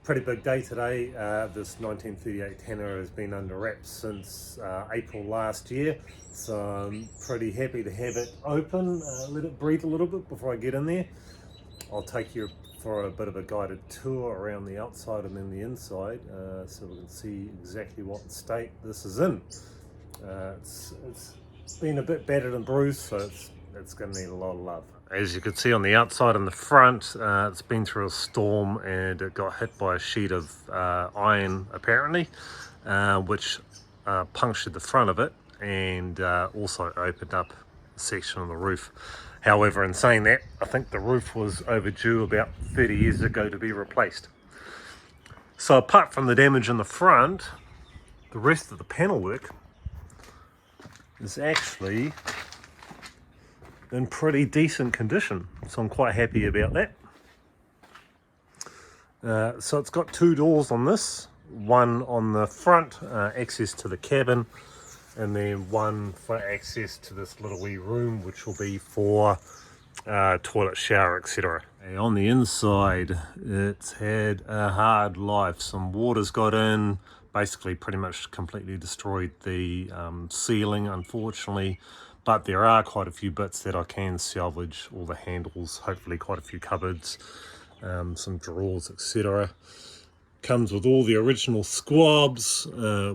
Pretty big day today. This 1938 Tanner has been under wraps since April last year, so I'm pretty happy to have it open, let it breathe a little bit before I get in there. I'll take you for a bit of a guided tour around the outside and then the inside, so we can see exactly what state this is in. It's been a bit battered and bruised, so it's going to need a lot of love. As you can see on the outside and the front, it's been through a storm and it got hit by a sheet of iron apparently, which punctured the front of it and also opened up a section of the roof. However, in saying that, I think the roof was overdue about 30 years ago to be replaced. So apart from the damage in the front, the rest of the panel work is actually in pretty decent condition, so I'm quite happy about that. So it's got two doors on this, one on the front, access to the cabin, and then one for access to this little wee room, which will be for toilet, shower, etc. On the inside, it's had a hard life. Some water's got in, basically pretty much completely destroyed the ceiling, unfortunately. But there are quite a few bits that I can salvage, all the handles, hopefully quite a few cupboards, some drawers, etc. Comes with all the original squabs,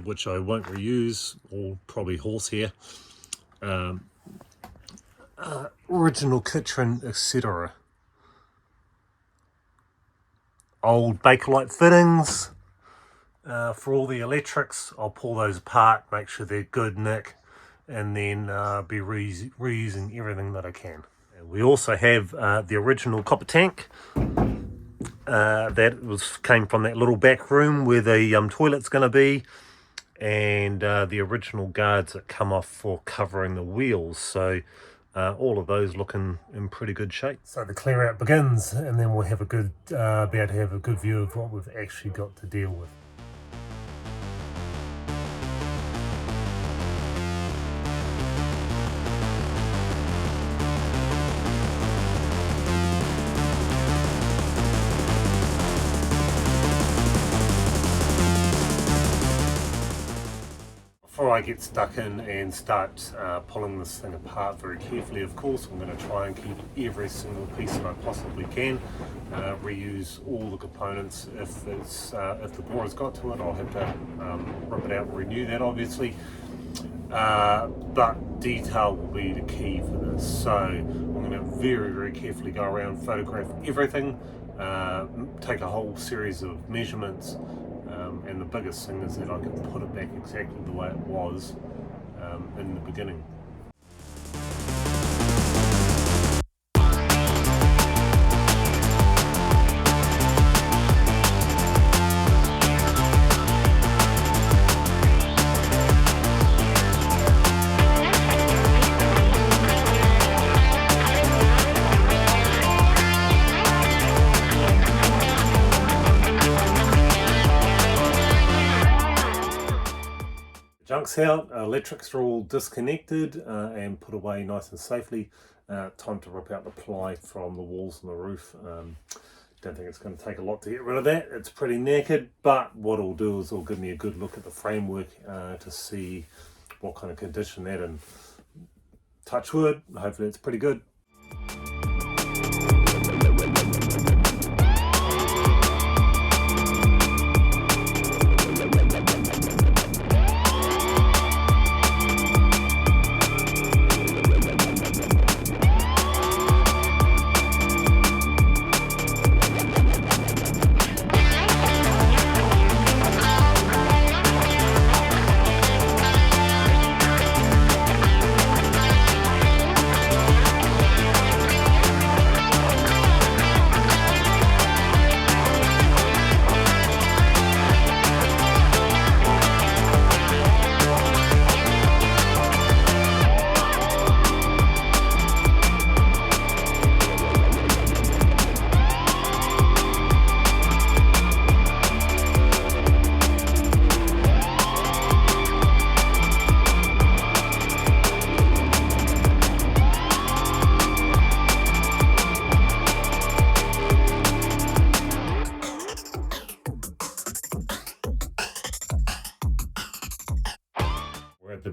which I won't reuse, or probably horsehair. Original kitchen, etc. Old Bakelite fittings for all the electrics. I'll pull those apart, make sure they're good nick, and then be reusing everything that I can. And we also have the original copper tank that came from that little back room where the toilet's going to be, and the original guards that come off for covering the wheels. So all of those looking in pretty good shape. So the clear out begins, and then we'll have a good be able to have a good view of what we've actually got to deal with. Before I get stuck in and start pulling this thing apart very carefully, of course, I'm going to try and keep every single piece that I possibly can, reuse all the components. If the bore's got to it, I'll have to rip it out and renew that, obviously. But detail will be the key for this. So I'm going to very, very carefully go around, photograph everything, take a whole series of measurements. And the biggest thing is that I can put it back exactly the way it was in the beginning. Junk's out, electrics are all disconnected and put away nice and safely. Time to rip out the ply from the walls and the roof. Don't think it's going to take a lot to get rid of that. It's pretty knackered, but what it'll do is it'll give me a good look at the framework to see what kind of condition that in. Touch wood, hopefully it's pretty good.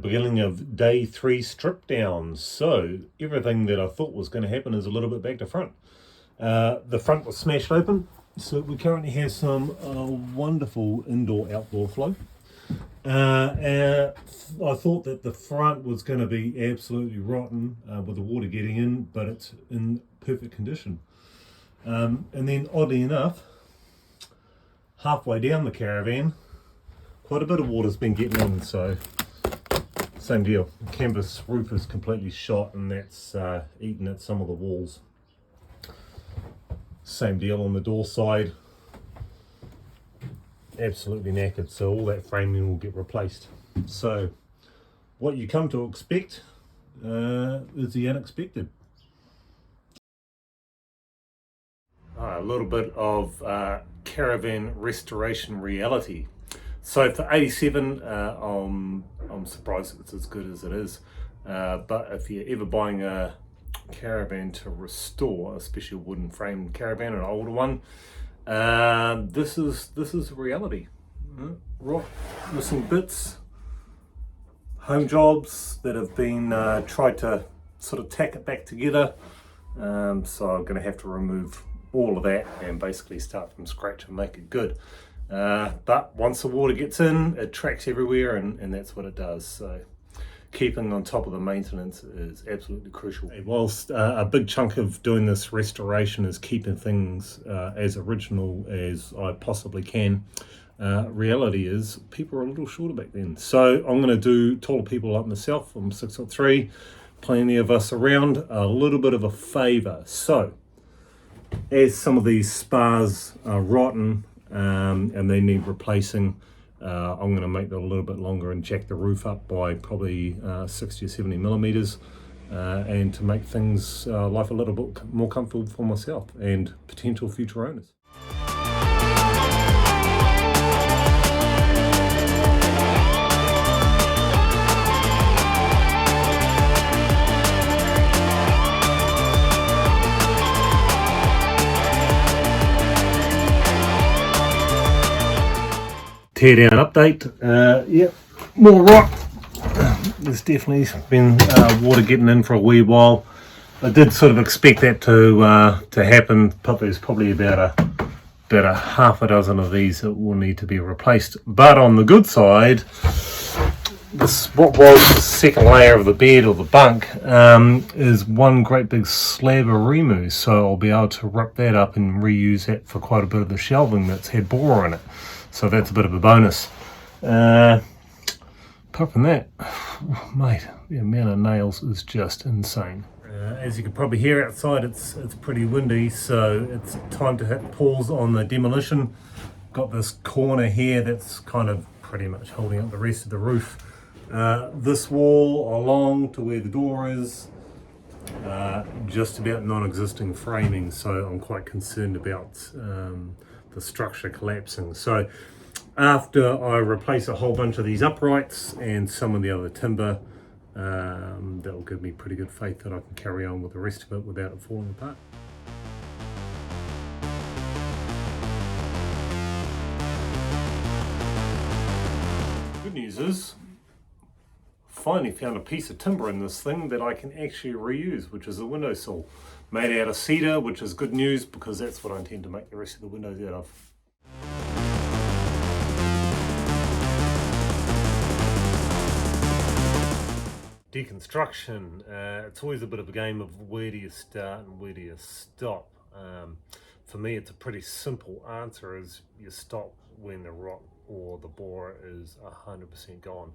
beginning of day 3 strip down. So everything that I thought was going to happen is a little bit back to front. The front was smashed open, so we currently have some wonderful indoor-outdoor flow. I thought that the front was going to be absolutely rotten with the water getting in, but it's in perfect condition. And then oddly enough, halfway down the Caravan, quite a bit of water's been getting in, so same deal. The canvas roof is completely shot and that's eaten at some of the walls. Same deal on the door side. Absolutely knackered, so all that framing will get replaced. So what you come to expect is the unexpected. A little bit of Caravan restoration reality. So for 87, I'm surprised it's as good as it is. But if you're ever buying a Caravan to restore, especially a wooden framed Caravan, an older one, this is reality. Rock missing bits, home jobs that have been tried to sort of tack it back together. So I'm going to have to remove all of that and basically start from scratch and make it good. But once the water gets in, it tracks everywhere, and that's what it does. So keeping on top of the maintenance is absolutely crucial. Whilst a big chunk of doing this restoration is keeping things as original as I possibly can, reality is people are a little shorter back then. So I'm going to do taller people like myself. I'm 6'3", plenty of us around, a little bit of a favour. So as some of these spars are rotten and they need replacing, I'm going to make them a little bit longer and jack the roof up by probably 60 or 70 millimeters, and to make things life a little bit more comfortable for myself and potential future owners. Tear down update. Yep, more rock. There's definitely been water getting in for a wee while. I did sort of expect that to happen, but there's probably about a half a dozen of these that will need to be replaced. But on the good side, this what was the second layer of the bed or the bunk is one great big slab of remove, so I'll be able to rip that up and reuse that for quite a bit of the shelving that's had bore in it. So that's a bit of a bonus. Apart from that, mate, the amount of nails is just insane. As you can probably hear outside, it's pretty windy, so it's time to hit pause on the demolition. Got this corner here that's kind of pretty much holding up the rest of the roof. This wall along to where the door is, just about non-existing framing, so I'm quite concerned about the structure collapsing. So after I replace a whole bunch of these uprights and some of the other timber, that will give me pretty good faith that I can carry on with the rest of it without it falling apart. Good news is, finally found a piece of timber in this thing that I can actually reuse, which is a windowsill made out of cedar, which is good news because that's what I intend to make the rest of the windows out of. Deconstruction, it's always a bit of a game of where do you start and where do you stop. For me, it's a pretty simple answer, is you stop when the rock or the borer is 100% gone.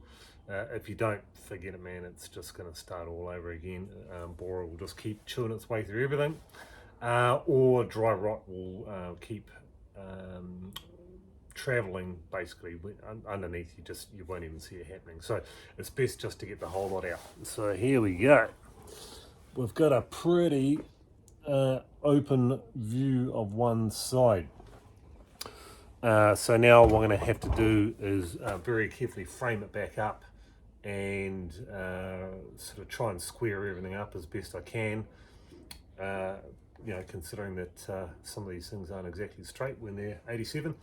If you don't, forget it, man, it's just going to start all over again. Borer will just keep chewing its way through everything, or dry rot will keep traveling basically underneath. You won't even see it happening, so it's best just to get the whole lot out. So here we go, we've got a pretty open view of one side. So now what I'm going to have to do is very carefully frame it back up and sort of try and square everything up as best I can, considering that some of these things aren't exactly straight when they're 87.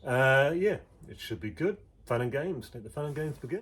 Yeah, it should be good. Fun and games. Let the fun and games begin.